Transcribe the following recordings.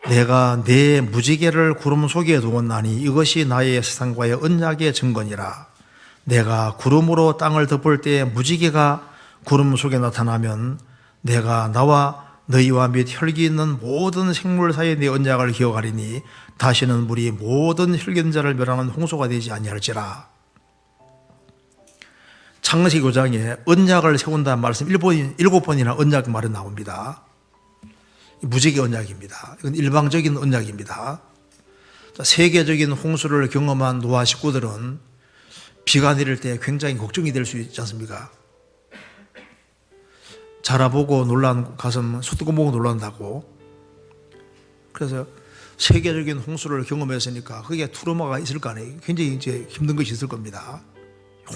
내가 내 무지개를 구름 속에 두었나니 이것이 나의 세상과의 언약의 증거니라. 내가 구름으로 땅을 덮을 때 무지개가 구름 속에 나타나면 내가 나와 너희와 및 혈기 있는 모든 생물 사이의 내 언약을 기억하리니 다시는 물이 모든 혈견자를 멸하는 홍수가 되지 아니할지라. 창세기 5장에 언약을 세운다는 말씀 7번이나 언약 말이 나옵니다. 무지개 언약입니다. 이건 일방적인 언약입니다. 세계적인 홍수를 경험한 노아 식구들은 비가 내릴 때 굉장히 걱정이 될 수 있지 않습니까? 자라보고 놀란 가슴 소뚜껑 보고 놀란다고. 그래서 세계적인 홍수를 경험했으니까 거기에 트라우마가 있을 거 아니에요. 굉장히 이제 힘든 것이 있을 겁니다.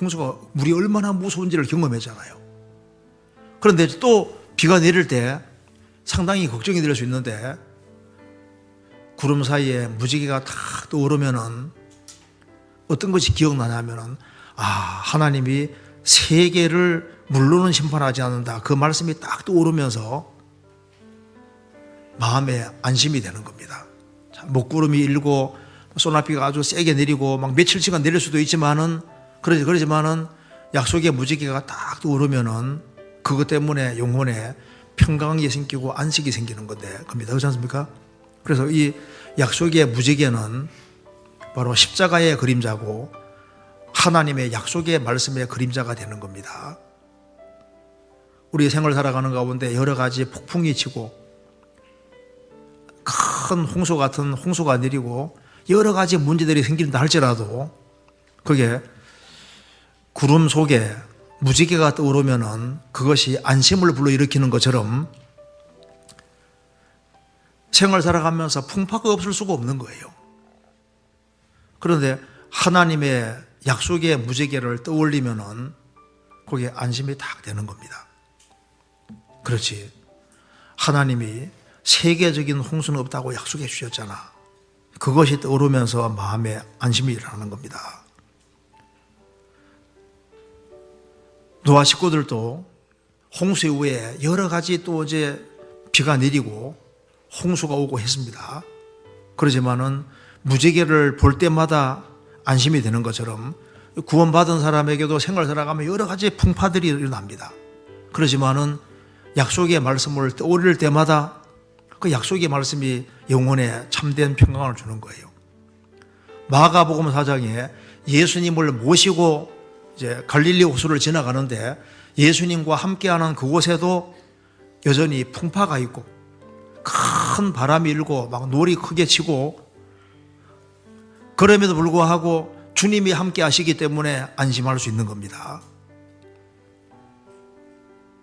홍수가 물이 얼마나 무서운지를 경험했잖아요. 그런데 또 비가 내릴 때 상당히 걱정이 될 수 있는데 구름 사이에 무지개가 탁 떠오르면은 어떤 것이 기억나냐면은 하나님이 세계를 물로는 심판하지 않는다. 그 말씀이 딱 떠오르면서 마음에 안심이 되는 겁니다. 먹구름이 일고 소나비가 아주 세게 내리고 막 며칠치가 내릴 수도 있지만은 그러지만은 약속의 무지개가 딱 떠오르면은 그것 때문에 영혼에 평강이 생기고 안식이 생기는 겁니다. 그렇지 않습니까? 그래서 이 약속의 무지개는 바로 십자가의 그림자고 하나님의 약속의 말씀의 그림자가 되는 겁니다. 우리 생을 살아가는 가운데 여러 가지 폭풍이 치고 큰 홍수 같은 홍수가 내리고 여러 가지 문제들이 생긴다 할지라도 그게 구름 속에 무지개가 떠오르면은 그것이 안심을 불러일으키는 것처럼 생을 살아가면서 풍파가 없을 수가 없는 거예요. 그런데 하나님의 약속의 무지개를 떠올리면은 거기에 안심이 딱 되는 겁니다. 그렇지. 하나님이 세계적인 홍수는 없다고 약속해 주셨잖아. 그것이 떠오르면서 마음에 안심이 일어나는 겁니다. 노아 식구들도 홍수 이후에 여러 가지 또 이제 비가 내리고 홍수가 오고 했습니다. 그러지만은 무지개를 볼 때마다 안심이 되는 것처럼 구원받은 사람에게도 생활 살아가면 여러 가지 풍파들이 일어납니다. 그러지만은 약속의 말씀을 떠올릴 때마다 그 약속의 말씀이 영혼에 참된 평강을 주는 거예요. 마가복음 4장에 예수님을 모시고 이제 갈릴리 호수를 지나가는데 예수님과 함께하는 그곳에도 여전히 풍파가 있고 큰 바람이 일고 막 놀이 크게 치고 그럼에도 불구하고 주님이 함께 하시기 때문에 안심할 수 있는 겁니다.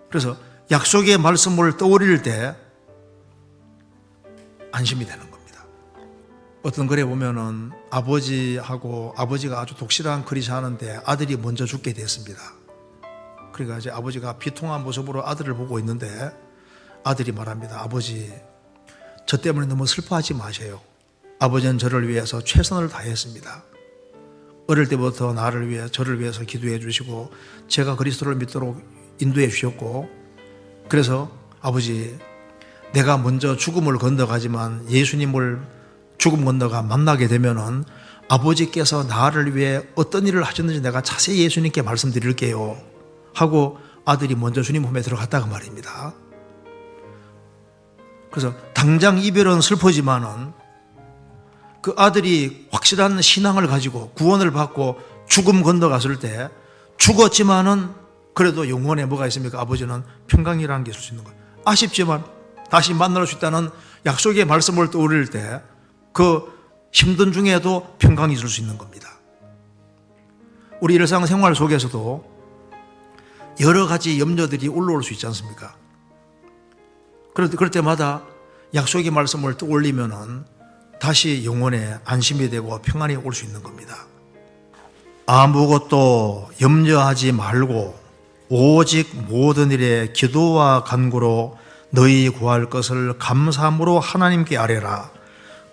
그래서 약속의 말씀을 떠올릴 때 안심이 되는 겁니다. 어떤 글에 보면은 아버지가 아주 독실한 그리스 하는데 아들이 먼저 죽게 됐습니다. 그러니까 이제 아버지가 비통한 모습으로 아들을 보고 있는데 아들이 말합니다. 아버지, 저 때문에 너무 슬퍼하지 마세요. 아버지는 저를 위해서 최선을 다했습니다. 어릴 때부터 저를 위해서 기도해 주시고 제가 그리스도를 믿도록 인도해 주셨고 그래서 아버지, 내가 먼저 죽음을 건너가지만 예수님을 죽음 건너가 만나게 되면은 아버지께서 나를 위해 어떤 일을 하셨는지 내가 자세히 예수님께 말씀드릴게요 하고 아들이 먼저 주님 품에 들어갔다고 말입니다. 그래서 당장 이별은 슬프지만은 그 아들이 확실한 신앙을 가지고 구원을 받고 죽음 건너갔을 때 죽었지만은 그래도 영혼에 뭐가 있습니까? 아버지는 평강이라는 게 있을 수 있는 거예요. 아쉽지만 다시 만날 수 있다는 약속의 말씀을 떠올릴 때 그 힘든 중에도 평강이 있을 수 있는 겁니다. 우리 일상생활 속에서도 여러 가지 염려들이 올라올 수 있지 않습니까? 그럴 때마다 약속의 말씀을 떠올리면은 다시 영혼에 안심이 되고 평안이 올 수 있는 겁니다. 아무것도 염려하지 말고 오직 모든 일에 기도와 간구로 너희 구할 것을 감사함으로 하나님께 아뢰라.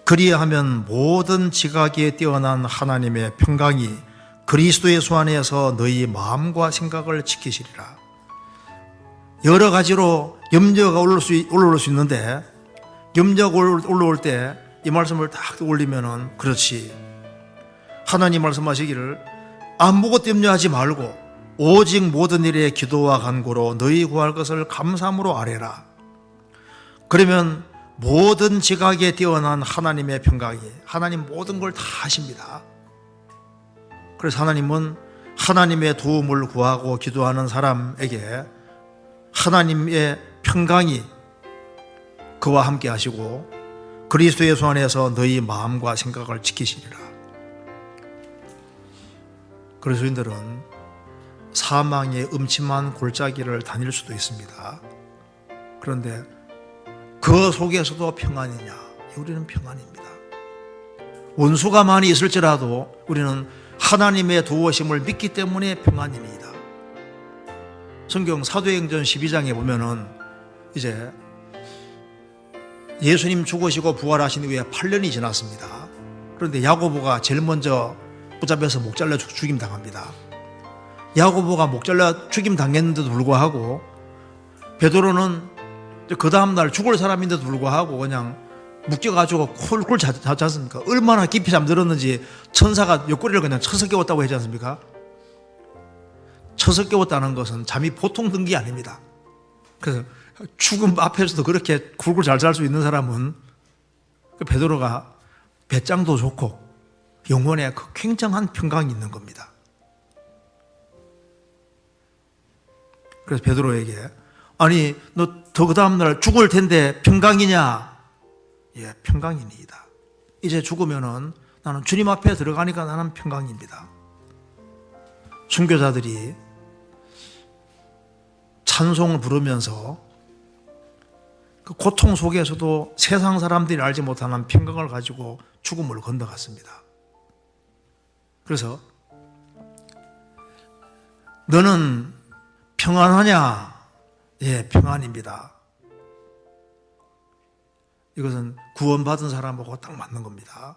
그리하면 모든 지각에 뛰어난 하나님의 평강이 그리스도 예수 안에서 너희 마음과 생각을 지키시리라. 여러 가지로 염려가 올라올 수 있는데 염려가 올라올 때 이 말씀을 딱 올리면은 그렇지. 하나님 말씀하시기를 아무것도 염려하지 말고 오직 모든 일에 기도와 간구로 너희 구할 것을 감사함으로 아뢰라. 그러면 모든 지각에 뛰어난 하나님의 평강이, 하나님 모든 걸 다 하십니다. 그래서 하나님은 하나님의 도움을 구하고 기도하는 사람에게 하나님의 평강이 그와 함께 하시고 그리스도 예수 안에서 너희 마음과 생각을 지키시리라. 그리스도인들은 사망의 음침한 골짜기를 다닐 수도 있습니다. 그런데 그 속에서도 평안이냐? 우리는 평안입니다. 원수가 많이 있을지라도 우리는 하나님의 도우심을 믿기 때문에 평안입니다. 성경 사도행전 12장에 보면은 이제 예수님 죽으시고 부활하신 후에 8년이 지났습니다. 그런데 야고보가 제일 먼저 붙잡혀서 목 잘라 죽임 당합니다. 야고보가 목 잘라 죽임 당했는데도 불구하고 베드로는 그 다음날 죽을 사람인데도 불구하고 그냥 묶여가지고 콜콜 자지 않습니까? 얼마나 깊이 잠들었는지 천사가 옆구리를 그냥 쳐서 깨웠다고 하지 않습니까? 쳐서 깨웠다는 것은 잠이 보통 든 게 아닙니다. 그래서 죽음 앞에서도 그렇게 굴굴 잘 살 수 있는 사람은 베드로가 배짱도 좋고 영혼에 그 굉장한 평강이 있는 겁니다. 그래서 베드로에게 아니 너 더 그 다음날 죽을 텐데 평강이냐? 예, 평강이니이다. 이제 죽으면은 나는 주님 앞에 들어가니까 나는 평강입니다. 순교자들이 찬송을 부르면서 그 고통 속에서도 세상 사람들이 알지 못하는 평강을 가지고 죽음을 건너갔습니다. 그래서 너는 평안하냐? 예, 평안입니다. 이것은 구원받은 사람하고 딱 맞는 겁니다.